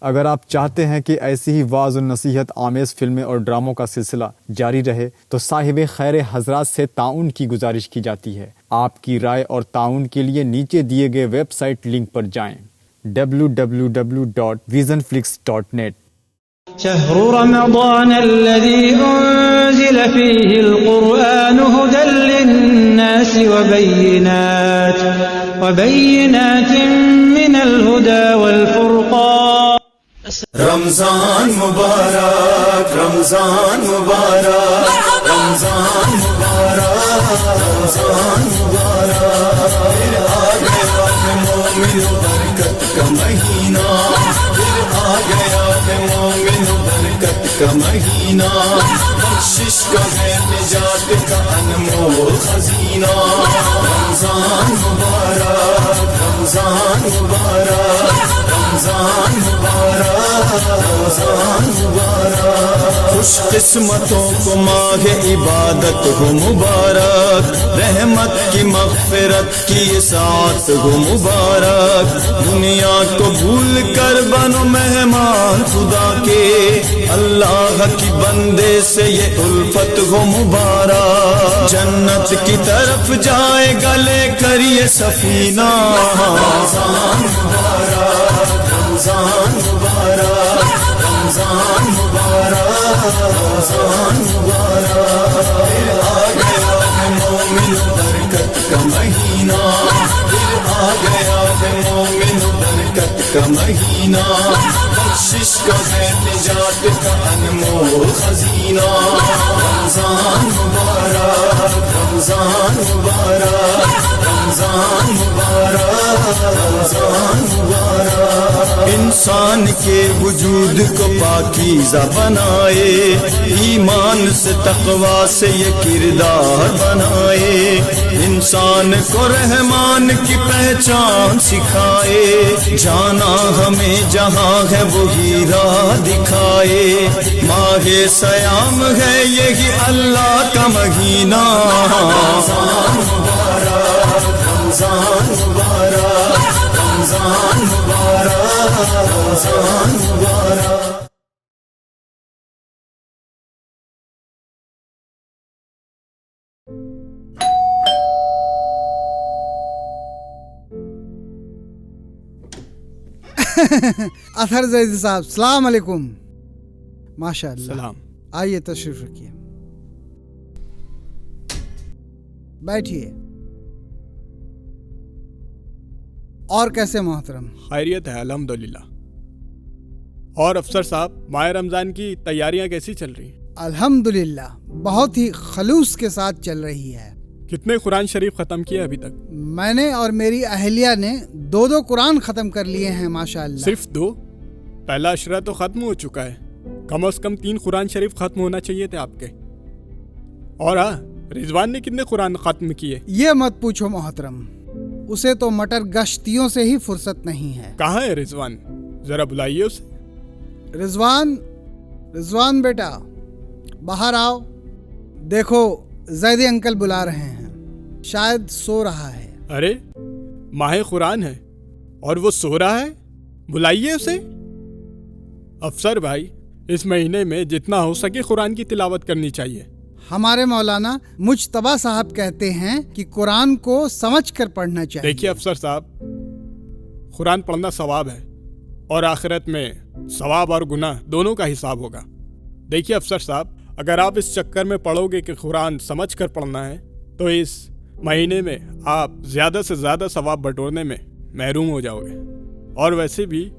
اگر آپ چاہتے ہیں کہ ایسی ہی واعظ و نصیحت آمیز فلمیں اور ڈراموں کا سلسلہ جاری رہے تو صاحب خیر حضرات سے تعاون کی گزارش کی جاتی ہے۔ آپ کی رائے اور تعاون کے لیے نیچے دیے گئے ویب سائٹ لنک پر جائیں www.visionflix.net۔ شهر رمضان الذي أنزل فيه القرآن هدى للناس وبينات من الهدى والفرقان۔ رمضان مبارک، رمضان مبارک، رمضان مبارک، رمضان مبارک، پھر آ گیا کہ مومن برکت کا مہینہ، پھر آ گیا کہ مومن برکت کا مہینہ، بخشش کا ہے نجات کا انمول خزینہ۔ رمضان مبارک، رمضان مبارک، رمضان مبارک، رمضان مبارک، خوش قسمتوں کو ماہ عبادت ہو مبارک، رحمت کی مغفرت کی ساتھ ہو مبارک، دنیا کو بھول کر بنو مہمان خدا کے، اللہ کی بندے سے یہ الفت ہو مبارک، جنت کی طرف جائے گا لے کر یہ سفینہ۔ رمضان مبارک، رمضان مبارک، رمضان مبارک، رمضان مبارک، پھر آ گیا ہے مومن برکت کا مہینہ، پھر آ گیا ہے مومن برکت کا مہینہ، بخشش کا ہے نجات کا انمول خزینہ۔ رمضان مبارک، رمضان مبارک، رمضان مبارک، رمضان مبارک، انسان کے وجود کو پاکیزہ بنائے، ایمان سے تقوی سے یہ کردار بنائے، انسان کو رحمان کی پہچان سکھائے، جانا ہمیں جہاں ہے وہی راہ دکھائے، ماہ سیام ہے یہی اللہ کا مہینہ۔ رمضان مبارک، رمضان مبارک، رمضان مبارک، رمضان مبارک۔ اطہر زیدی صاحب السلام علیکم۔ ماشاء اللہ، سلام۔ آئیے تشریف رکھیے، بیٹھیے۔ اور کیسے محترم؟ خیریت ہے الحمدللہ۔ اور افسر صاحب، ماہ رمضان کی تیاریاں کیسی چل رہی ہیں؟ الحمدللہ بہت ہی خلوص کے ساتھ چل رہی ہے۔ کتنے قرآن شریف ختم کیے ابھی تک؟ میں نے اور میری اہلیہ نے 2 قرآن ختم کر لیے ہیں ماشاءاللہ۔ صرف 2؟ پہلا اشرہ تو ختم ہو چکا ہے، کم از کم 3 قرآن شریف ختم ہونا چاہیے تھے آپ کے۔ اور ہاں، رضوان نے کتنے قرآن ختم کیے؟ یہ مت پوچھو محترم، اسے تو مٹر گشتیوں سے ہی فرصت نہیں ہے۔ کہاں ہے رضوان؟ ذرا بلائیے اسے۔ رضوان بیٹا باہر آؤ، دیکھو زیدی انکل بلا رہے ہیں، شاید سو رہا ہے۔ ارے ماہ قرآن ہے اور وہ سو رہا ہے؟ بلائیے اسے۔ افسر بھائی، اس مہینے میں جتنا ہو سکے قرآن کی تلاوت کرنی چاہیے۔ ہمارے مولانا مجتبیٰ صاحب کہتے ہیں کہ قرآن کو سمجھ کر پڑھنا چاہیے۔ دیکھیے افسر صاحب، قرآن پڑھنا ثواب ہے اور آخرت میں ثواب اور گناہ دونوں کا حساب ہوگا۔ دیکھیے افسر صاحب، اگر آپ اس چکر میں پڑھو گے کہ قرآن سمجھ کر پڑھنا ہے تو اس مہینے میں آپ زیادہ سے زیادہ ثواب بٹورنے میں محروم ہو جاؤ گے۔ اور ویسے بھی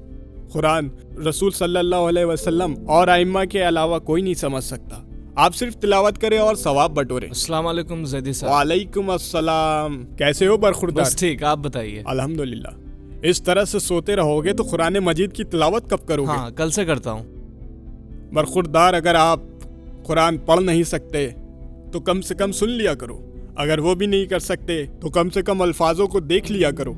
قرآن رسول صلی اللہ علیہ وسلم اور ائمہ کے علاوہ کوئی نہیں سمجھ سکتا۔ آپ صرف تلاوت کریں اور ثواب بٹوریں۔ السلام علیکم زیدی صاحب۔ وعلیکم السلام، کیسے ہو برخوردار؟ بس ٹھیک، آپ بتائیے۔ الحمدللہ۔ اس طرح سے سوتے رہو گے تو قرآن مجید کی تلاوت کب کرو گے؟ ہاں، کل سے کرتا ہوں۔ برخوردار، اگر آپ قرآن پڑھ نہیں سکتے تو کم سے کم سن لیا کرو، اگر وہ بھی نہیں کر سکتے تو کم سے کم الفاظوں کو دیکھ لیا کرو۔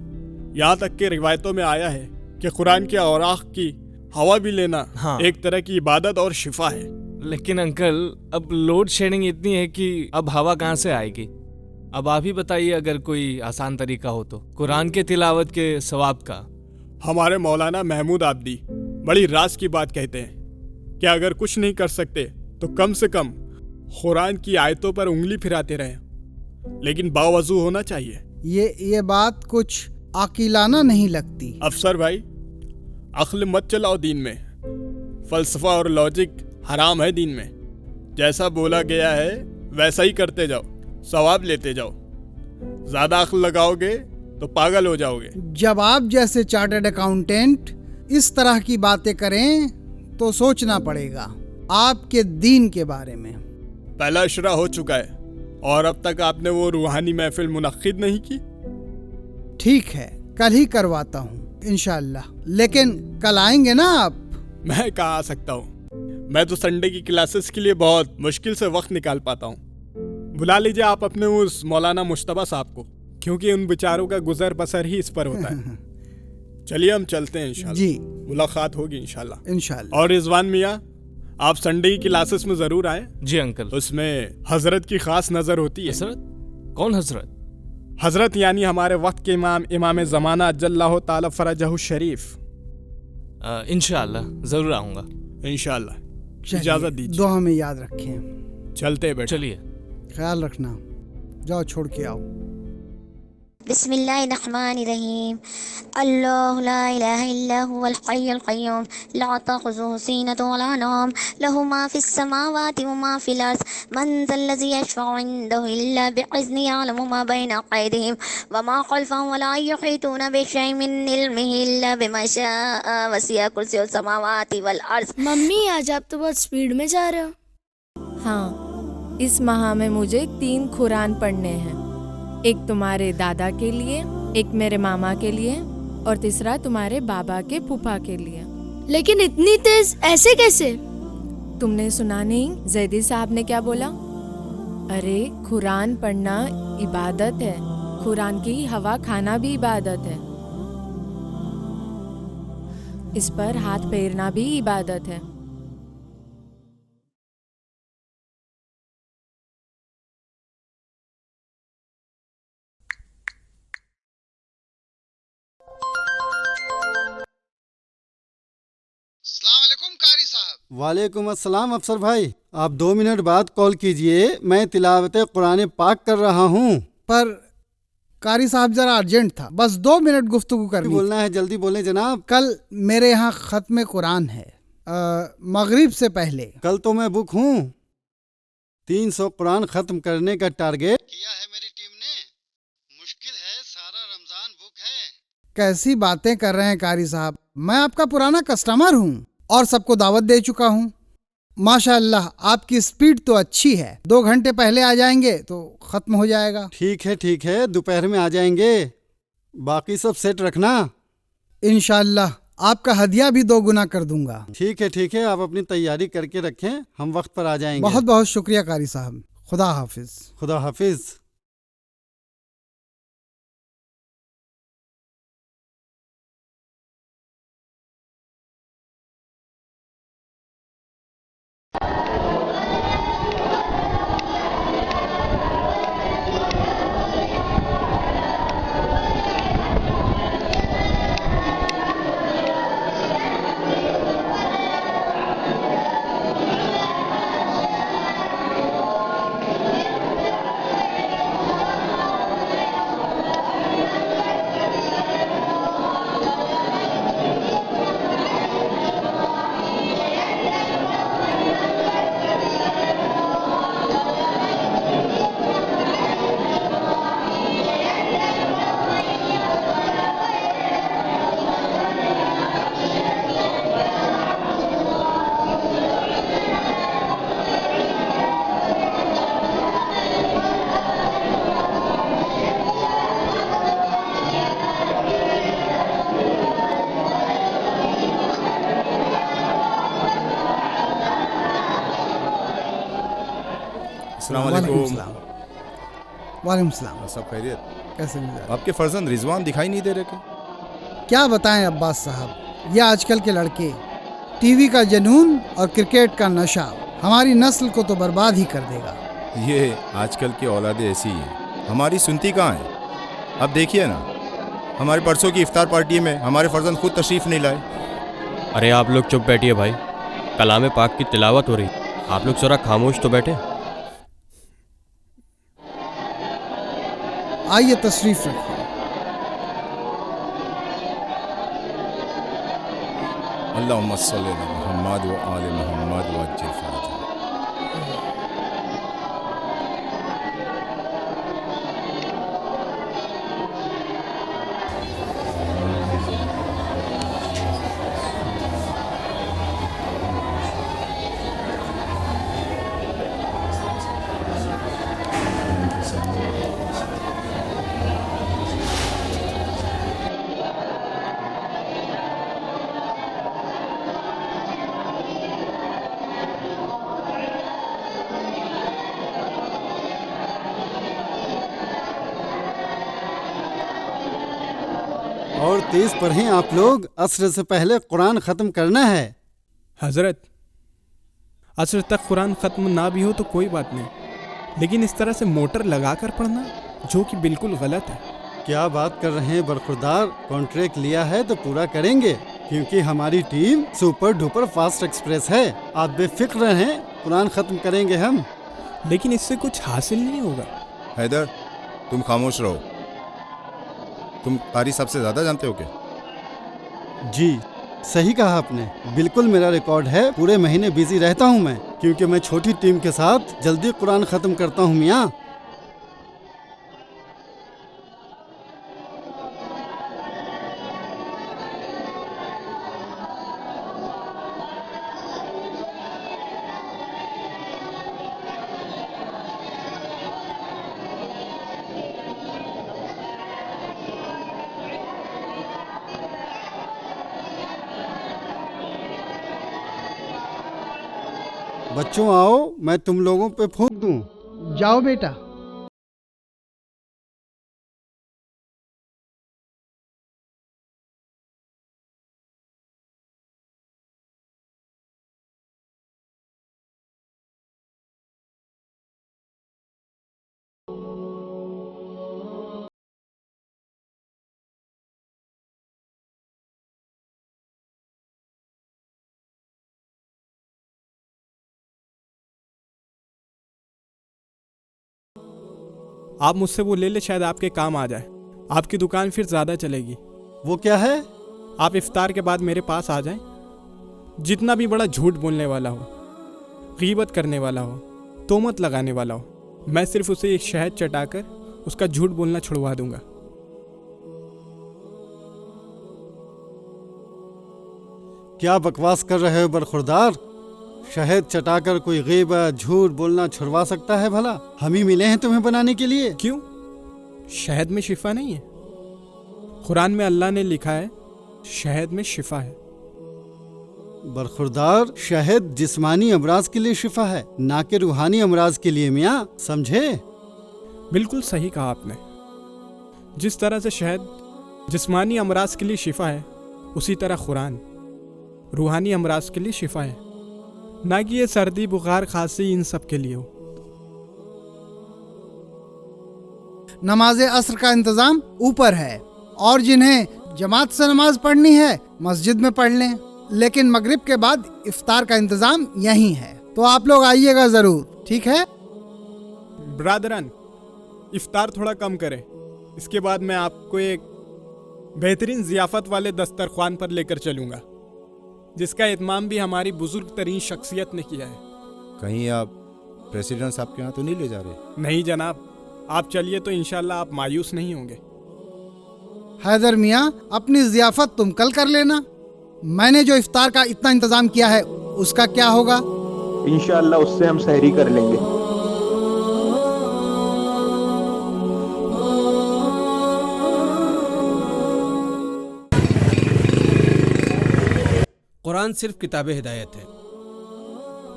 یہاں تک کہ روایتوں میں آیا ہے کہ قرآن کے اوراق کی ہوا بھی لینا ایک طرح کی عبادت اور شفا ہے۔ لیکن انکل، اب لوڈ شیڈنگ اتنی ہے کہ اب ہوا کہاں سے آئے گی؟ اب آپ ہی بتائیے اگر کوئی آسان طریقہ ہو تو قرآن کے تلاوت کے ثواب کا۔ ہمارے مولانا محمود عابدی बड़ी राज की बात कहते हैं कि अगर कुछ नहीं कर सकते तो कम से कम कुरान की आयतों पर उंगली फिराते रहें, लेकिन बावजू होना चाहिए। ये बात कुछ आकिलाना नहीं लगती। अफसर भाई, अक्ल मत चलाओ दीन में, फलसफा और लॉजिक हराम है दीन में। जैसा बोला गया है वैसा ही करते जाओ, सवाब लेते जाओ। ज्यादा अक्ल लगाओगे तो पागल हो जाओगे। जब आप जैसे चार्टर्ड अकाउंटेंट इस तरह की बातें करें तो सोचना पड़ेगा आपके दीन के बारे में। पहला इशरा हो चुका है और अब तक आपने वो रूहानी महफिल मुनक्किद नहीं की। ठीक है, कल ही करवाता हूँ इंशाअल्लाह। लेकिन कल आएंगे ना आप? मैं कहाँ आ सकता हूँ, मैं तो संडे की क्लासेस के लिए बहुत मुश्किल से वक्त निकाल पाता हूँ। बुला लीजिए आप अपने उस मौलाना मुश्तबा साहब को, क्योंकि उन बेचारों का गुजर बसर ही इस पर होता है। चलिए हम चलते हैं इंशाल्लाह। जी, मुलाकात होगी इंशाल्लाह। इंशाअल्लाह। और रिजवान मियाँ, आप संडे की क्लासेस में जरूर आए। जी अंकल। उसमें हजरत की खास नजर होती है। हजरत? कौन हजरत? हजरत यानी हमारे वक्त के इमाम ज़माना अज्जल्लाहु ताला फरजहु शरीफ। इंशाअल्लाह जरूर आऊंगा। इंशाल्लाह। इजाजत दीजिए। दुआ में याद रखें। चलते बेटा। चलिए। ख्याल रखना। जाओ, छोड़ के आओ। बिस्मिल्लाहिर्रहमानिर्रहीम। अल्लाहु ला इलाहा इल्ला हुवल हय्युल क़य्यूम ला तख़ुज़ुहु सीनतुन वला नौम लहु मा फ़िस समावाति व मा फ़िल अर्ज़ मन ज़ल्लज़ी यशफ़अु इंदहु इल्ला बिइज़्निही यअलमु मा बैना अयदीहिम व मा ख़ल्फ़हुम व ला युहीतूना बिशैइन मिन इल्मिही इल्ला बिमा शाअ वसिअ कुर्सियुहु समावाति वल अर्ज़। मम्मी, आज आप तो बहुत स्पीड में जा रहे हो। हाँ, इस माह में मुझे 3 कुरान पढ़ने हैं। एक तुम्हारे दादा के लिए, एक मेरे मामा के लिए और तीसरा तुम्हारे बाबा के फूफा के लिए। लेकिन इतनी तेज ऐसे कैसे? तुमने सुना नहीं जैदी साहब ने क्या बोला? अरे कुरान पढ़ना इबादत है, कुरान की हवा खाना भी इबादत है, इस पर हाथ फेरना भी इबादत है। वालेकुम अस्सलाम अफसर भाई, आप 2 मिनट बाद कॉल कीजिए, मैं तिलावत कुरान पाक कर रहा हूँ। पर कारी साहब जरा अर्जेंट था, बस 2 मिनट गुफ्तगू करनी बोलना है, जल्दी बोलें जनाब। कल मेरे यहाँ खत्म कुरान है, मगरिब से पहले। कल तो मैं बुक हूँ। 300 कुरान खत्म करने का टारगेट किया है मेरी टीम ने। मुश्किल है, सारा रमजान बुक है। कैसी बातें कर रहे हैं कारी साहब, मैं आपका पुराना कस्टमर हूँ और सबको दावत दे चुका हूँ। माशाअल्लाह, आपकी स्पीड तो अच्छी है। 2 घंटे पहले आ जाएंगे तो खत्म हो जाएगा। ठीक है, दोपहर में आ जाएंगे। बाकी सब सेट रखना। इंशाअल्लाह आपका हदिया भी 2 गुना कर दूंगा। ठीक है, आप अपनी तैयारी करके रखें, हम वक्त पर आ जाएंगे। बहुत बहुत शुक्रिया कारी साहब। खुदा हाफिज। खुदा हाफिज। वालेकुम सलाम। सब खैरियत? कैसे मिजाज? आपके फर्जंद रिजवान दिखाई नहीं दे रहे क्या? क्या बताएं अब्बास साहब, ये आजकल के लड़के, टीवी का जुनून और क्रिकेट का नशा हमारी नस्ल को तो बर्बाद ही कर देगा। ये आजकल की औलादें ऐसी हैं, हमारी सुनती कहाँ है? अब देखिए ना, हमारे परसों की इफ्तार पार्टी में हमारे फर्जंद खुद तशरीफ़ नहीं लाए। अरे आप लोग चुप बैठिए भाई, कलाम पाक की तिलावत हो रही, आप लोग जरा खामोश तो बैठे। आइए तशरीफ रखिए। अल्लाहुम्मा सल्ली अला मुहम्मद व आले मुहम्मद व अज्जिल फरजह। और तेज पढ़ें आप लोग, असर से पहले कुरान ख़त्म करना है। हजरत, असर तक कुरान ख़त्म ना भी हो तो कोई बात नहीं, लेकिन इस तरह से मोटर लगाकर पढ़ना जो कि बिल्कुल गलत है। क्या बात कर रहे हैं बरखुरदार, कॉन्ट्रैक्ट लिया है तो पूरा करेंगे, क्योंकि हमारी team super duper fast express है। आप बेफिक्र रहें, कुरान ख़त्म करेंगे हम। लेकिन इससे कुछ हासिल नहीं होगा। हैदर, तुम खामोश रहो। तुम कारी साहब से ज़्यादा जानते हो क्या? जी सही कहा आपने, बिल्कुल मेरा रिकॉर्ड है। पूरे महीने बिजी रहता हूँ मैं, क्योंकि मैं छोटी टीम के साथ जल्दी कुरान ख़त्म करता हूँ मियाँ। बच्चों आओ, मैं तुम लोगों पे फूंक दूं। जाओ बेटा। आप मुझसे वो ले ले, शायद आपके काम आ जाए। आपकी दुकान फिर ज़्यादा चलेगी। वो क्या है? आप इफ्तार के बाद मेरे पास आ जाएं। जितना भी बड़ा झूठ बोलने वाला हो, गीबत करने वाला हो, तोहमत लगाने वाला हो, मैं सिर्फ उसे एक शहद चटाकर उसका झूठ बोलना छुड़वा दूंगा। क्या बकवास कर रहे हो बरखुरदार? शहद चटाकर कोई गीबत झूठ बोलना छुड़वा सकता है भला? हम ही मिले हैं तुम्हें बनाने के लिए। क्यों? शहद में शिफा नहीं है? कुरान में अल्लाह ने लिखा है शहद में शिफा है। बरखुरदार, शहद जिस्मानी अमराज के लिए शिफा है, ना कि रूहानी अमराज के लिए मियाँ, समझे? बिल्कुल सही कहा आपने। जिस तरह से शहद जिस्मानी अमराज के लिए शिफा है, उसी तरह कुरान रूहानी अमराज के लिए शिफा है, ना कि ये सर्दी बुखार खांसी इन सब के लिए हो। नमाज असर का इंतज़ाम ऊपर है, और जिन्हें जमात से नमाज पढ़नी है मस्जिद में पढ़ लें, लेकिन मगरिब के बाद इफ्तार का इंतज़ाम यहीं है, तो आप लोग आइएगा ज़रूर, ठीक है? ब्रादरन, इफ्तार थोड़ा कम करें। इसके बाद मैं आपको एक बेहतरीन ज़ियाफ़त वाले दस्तरख्वान पर लेकर चलूँगा, जिसका इत्माम भी हमारी बुजुर्ग तरीन शख्सियत ने किया है। कहीं आप प्रेसिडेंट साहब के यहाँ तो नहीं ले जा रहे? नहीं जनाब, आप चलिए तो इंशाल्लाह आप मायूस नहीं होंगे। हैदर मियाँ, अपनी ज़ियाफ़त तुम कल कर लेना। मैंने जो इफ्तार का इतना इंतज़ाम किया है उसका क्या होगा? इंशाअल्लाह उससे हम सहरी कर लेंगे। कुरान सिर्फ किताब हिदायत है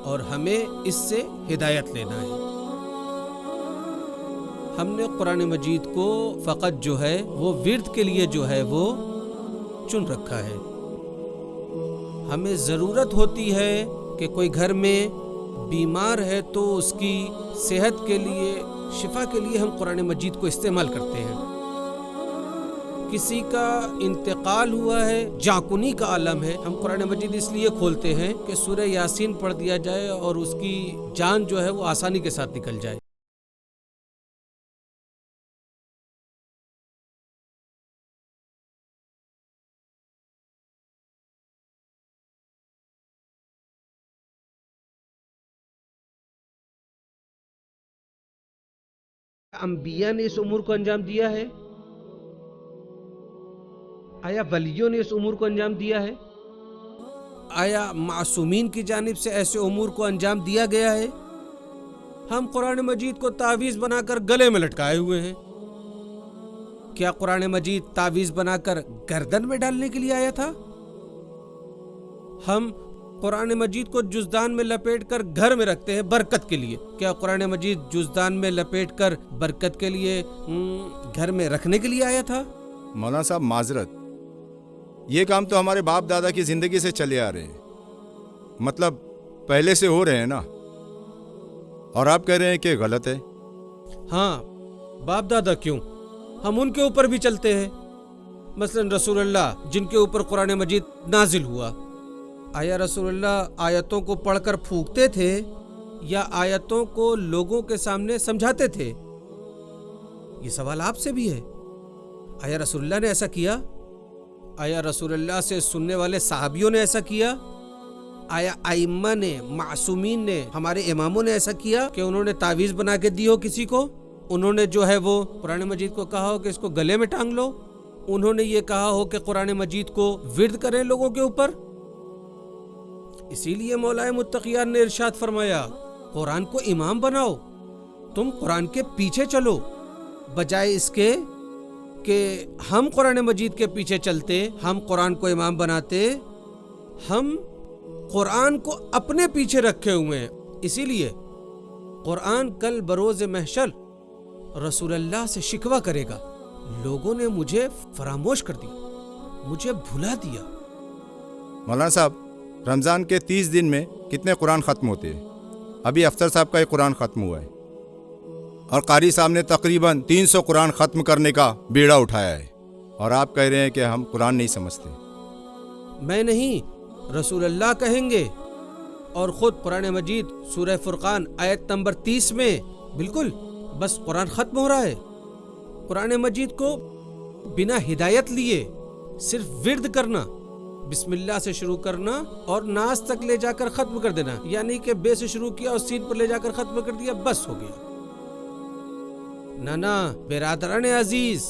और हमें इससे हिदायत लेना है। हमने कुरान मजीद को फ़कत जो है वो विर्द के लिए जो है वो चुन रखा है। हमें ज़रूरत होती है कि कोई घर में बीमार है तो उसकी सेहत के लिए, शिफा के लिए हम कुरान मजीद को इस्तेमाल करते हैं। کسی کا انتقال ہوا ہے، جاکنی کا عالم ہے، ہم قرآن مجید اس لیے کھولتے ہیں کہ سورہ یاسین پڑھ دیا جائے اور اس کی جان جو ہے وہ آسانی کے ساتھ نکل جائے۔ انبیاء نے اس امور کو انجام دیا ہے؟ آیا ولیوں نے اس امور کو انجام دیا ہے؟ آیا معصومین کی جانب سے ایسے امور کو انجام دیا گیا ہے؟ ہم قرآن مجید کو تعویذ بنا کر گلے میں لٹکائے ہوئے ہیں۔ کیا قرآن مجید تعویذ بنا کر گردن میں ڈالنے کے لیے آیا تھا؟ ہم قرآن مجید کو جزدان میں لپیٹ کر گھر میں رکھتے ہیں برکت کے لیے۔ کیا قرآن مجید جزدان میں لپیٹ کر برکت کے لیے گھر میں رکھنے کے لیے آیا تھا؟ مولانا صاحب معذرت، یہ کام تو ہمارے باپ دادا کی زندگی سے چلے آ رہے ہیں، مطلب پہلے سے ہو رہے ہیں نا، اور آپ کہہ رہے ہیں کہ غلط ہے؟ ہاں، باپ دادا کیوں، ہم ان کے اوپر بھی چلتے ہیں۔ مثلا رسول اللہ جن کے اوپر قرآن مجید نازل ہوا، آیا رسول اللہ آیتوں کو پڑھ کر پھونکتے تھے یا آیتوں کو لوگوں کے سامنے سمجھاتے تھے؟ یہ سوال آپ سے بھی ہے۔ آیا رسول اللہ نے ایسا کیا؟ آیا رسول اللہ سے سننے والے صحابیوں نے ایسا کیا؟ آیا ائمہ نے، معصومین نے، ہمارے اماموں نے ایسا کیا کہ انہوں نے تعویذ بنا کے دی ہو کسی کو؟ انہوں نے جو ہے وہ قرآن مجید کو کہا ہو کہ اس کو گلے میں ٹانگ لو؟ انہوں نے یہ کہا ہو کہ قرآن مجید کو ورد کریں لوگوں کے اوپر؟ اسی لیے مولا متقیان نے ارشاد فرمایا، قرآن کو امام بناؤ، تم قرآن کے پیچھے چلو، بجائے اس کے کہ ہم قرآن مجید کے پیچھے چلتے، ہم قرآن کو امام بناتے، ہم قرآن کو اپنے پیچھے رکھے ہوئے ہیں۔ اسی لیے قرآن کل بروز محشر رسول اللہ سے شکوہ کرے گا، لوگوں نے مجھے فراموش کر دیا، مجھے بھلا دیا۔ مولانا صاحب، رمضان کے 30 دن میں کتنے قرآن ختم ہوتے ہیں؟ ابھی افسر صاحب کا ایک قرآن ختم ہوا ہے، اور قاری صاحب نے تقریباً 300 قرآن ختم کرنے کا بیڑا اٹھایا ہے، اور آپ کہہ رہے ہیں کہ ہم قرآن نہیں سمجھتے۔ میں نہیں، رسول اللہ کہیں گے، اور خود قرآن مجید سورہ فرقان آیت نمبر 30 میں بالکل بس قرآن ختم ہو رہا ہے۔ قرآن مجید کو بنا ہدایت لیے صرف ورد کرنا، بسم اللہ سے شروع کرنا اور ناس تک لے جا کر ختم کر دینا، یعنی کہ بے سے شروع کیا اور سین پر لے جا کر ختم کر دیا، بس ہو گیا۔ نانا برادران عزیز،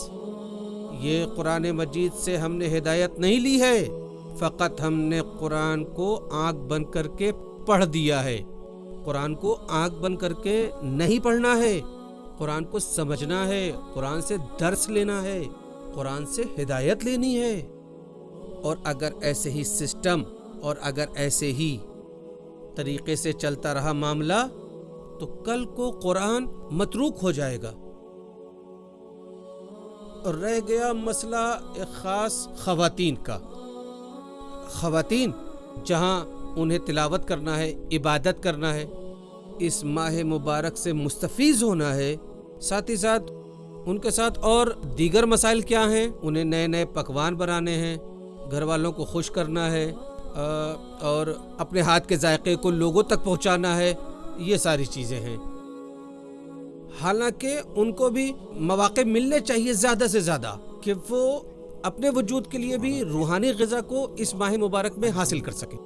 یہ قرآن مجید سے ہم نے ہدایت نہیں لی ہے، فقط ہم نے قرآن کو آنکھ بند کر کے پڑھ دیا ہے۔ قرآن کو آنکھ بند کر کے نہیں پڑھنا ہے، قرآن کو سمجھنا ہے، قرآن سے درس لینا ہے، قرآن سے ہدایت لینی ہے۔ اور اگر ایسے ہی سسٹم اور اگر ایسے ہی طریقے سے چلتا رہا معاملہ تو کل کو قرآن متروک ہو جائے گا۔ اور رہ گیا مسئلہ ایک خاص خواتین کا۔ خواتین جہاں انہیں تلاوت کرنا ہے، عبادت کرنا ہے، اس ماہ مبارک سے مستفیض ہونا ہے، ساتھ ہی ساتھ ان کے ساتھ اور دیگر مسائل کیا ہیں؟ انہیں نئے نئے پکوان بنانے ہیں، گھر والوں کو خوش کرنا ہے، اور اپنے ہاتھ کے ذائقے کو لوگوں تک پہنچانا ہے، یہ ساری چیزیں ہیں۔ حالانکہ ان کو بھی مواقع ملنے چاہیے زیادہ سے زیادہ کہ وہ اپنے وجود کے لیے بھی روحانی غذا کو اس ماہ مبارک میں حاصل کر سکیں۔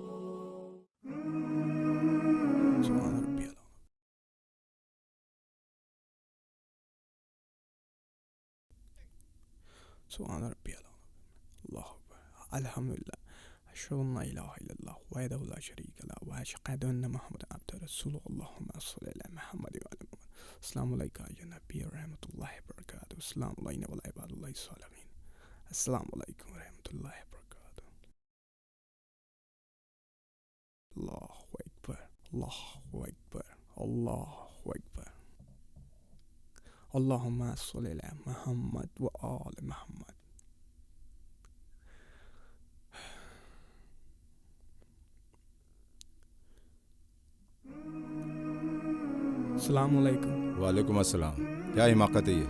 سبحان ربی اللہ اکبر، الحمدللہ، اشہد ان لا الہ الا اللہ وحدہ لا شریک لہ واشہد ان محمدا عبدہ رسولہ، اللہم صلی علی محمد وعلی محمد۔ السلام علیکم یا نبی ورحمۃ اللہ وبرکاتہ، السلام علینا وعلی عباد اللہ الصالحین، السلام علیکم ورحمۃ اللہ وبرکاتہ۔ اللہ اکبر، اللہ اکبر، اللہ اکبر، اللہم صلی علی محمد وآل محمد۔ السلام علیکم۔ وعلیکم السلام، کیا حماقت ہے یہ؟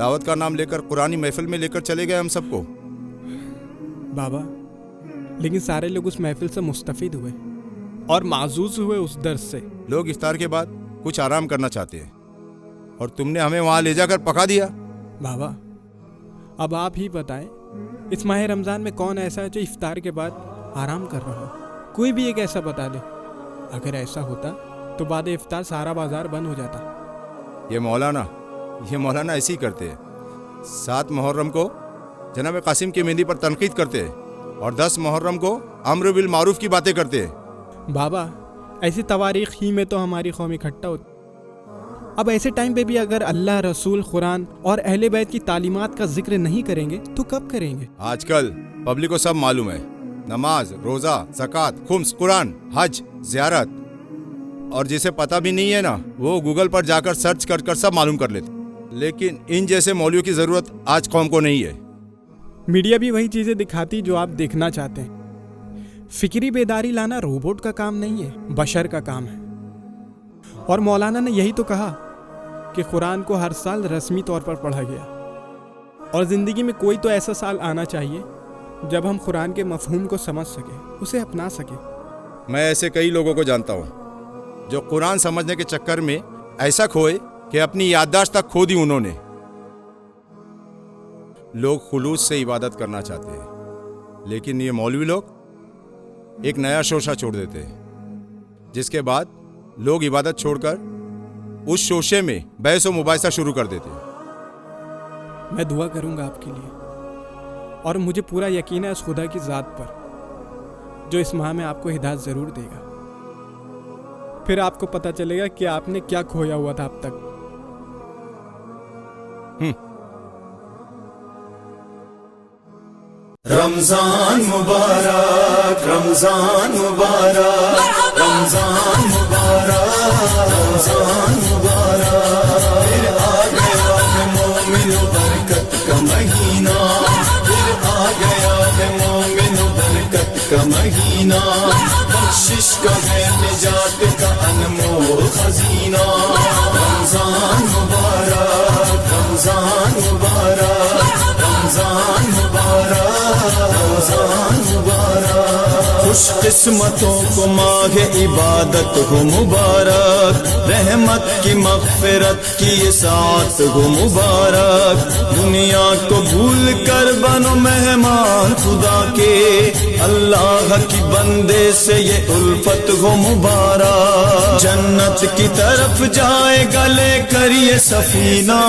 दावत का नाम लेकर कुरानी महफिल में लेकर चले गए हम सबको। बाबा, लेकिन सारे लोग उस महफिल से मुस्तफीद हुए और माजूज हुए उस दर्स से। लोग इफ्तार के बाद कुछ आराम करना चाहते हैं और तुमने हमें वहां ले जाकर पका दिया। बाबा, अब आप ही बताएं, इस माह रमज़ान में कौन ऐसा है जो इफ्तार के बाद आराम कर रहा हो? कोई भी एक ऐसा बता दे। अगर ऐसा होता तो बाद इफ्तार सारा बाजार बंद हो जाता। ये मौलाना ऐसे ही करते हैं। 7 मुहर्रम को जनाब कासिम की मेहंदी पर तनकीद करते हैं और 10 मुहर्रम को अम्र बिल मारूफ की बातें करते हैं। बाबा, ऐसी तवारीख ही में तो हमारी कौम इकट्ठा होती। अब ऐसे टाइम पे भी अगर अल्लाह, रसूल, कुरान और अहले बैत की तालीमात का जिक्र नहीं करेंगे तो कब करेंगे? आजकल पब्लिक को सब मालूम है। नमाज, रोजा, ज़कात, खुम्स, कुरान, हज, ज़ियारत, और जिसे पता भी नहीं है ना, वो गूगल पर जाकर सर्च कर सब मालूम कर लेते। लेकिन इन जैसे मौलवियों की जरूरत आज कौम को नहीं है। मीडिया भी वही चीजें दिखाती जो आप देखना चाहते हैं। फिक्री बेदारी लाना रोबोट का काम नहीं है, बशर का काम है। और मौलाना ने यही तो कहा कि कुरान को हर साल रस्मी तौर पर पढ़ा गया, और जिंदगी में कोई तो ऐसा साल आना चाहिए जब हम कुरान के मफहूम को समझ सके, उसे अपना सके। मैं ऐसे कई लोगों को जानता हूँ जो कुरान समझने के चक्कर में ऐसा खोए कि अपनी याददाश्त तक खो दी उन्होंने। लोग खुलूस से इबादत करना चाहते हैं, लेकिन ये मौलवी लोग एक नया शोशा छोड़ देते हैं, जिसके बाद लोग इबादत छोड़कर उस शोशे में बहस व मुबाहिसा शुरू कर देते हैं। मैं दुआ करूंगा आपके लिए, और मुझे पूरा यकीन है उस खुदा की ज़ात पर जो इस माह में आपको हिदायत ज़रूर देगा। फिर आपको पता चलेगा कि आपने क्या खोया हुआ था अब तक। रमजान मुबारक, रमजान मुबारक, रमजान मुबारक, रमजान मुबारक। फिर आ गया है मोमिन बरकत का महीना, फिर आ गया है मोमिन बरकत का महीना। बख्शिश का है निजात का अनमोल खजीना। रमजान मुबारक, रमजान मुबारक, रमजान मुबारक, रमजान मुबारक। खुश किस्मतों को माह इबादत हो मुबारक, रहमत की मग़फ़िरत की साथ हो मुबारक। दुनिया को भूल कर बनो मेहमान खुदा के, अल्लाह की बंदे से ये उल्फत हो मुबारक। जन्नत की तरफ जाए गले कर ये सफीना,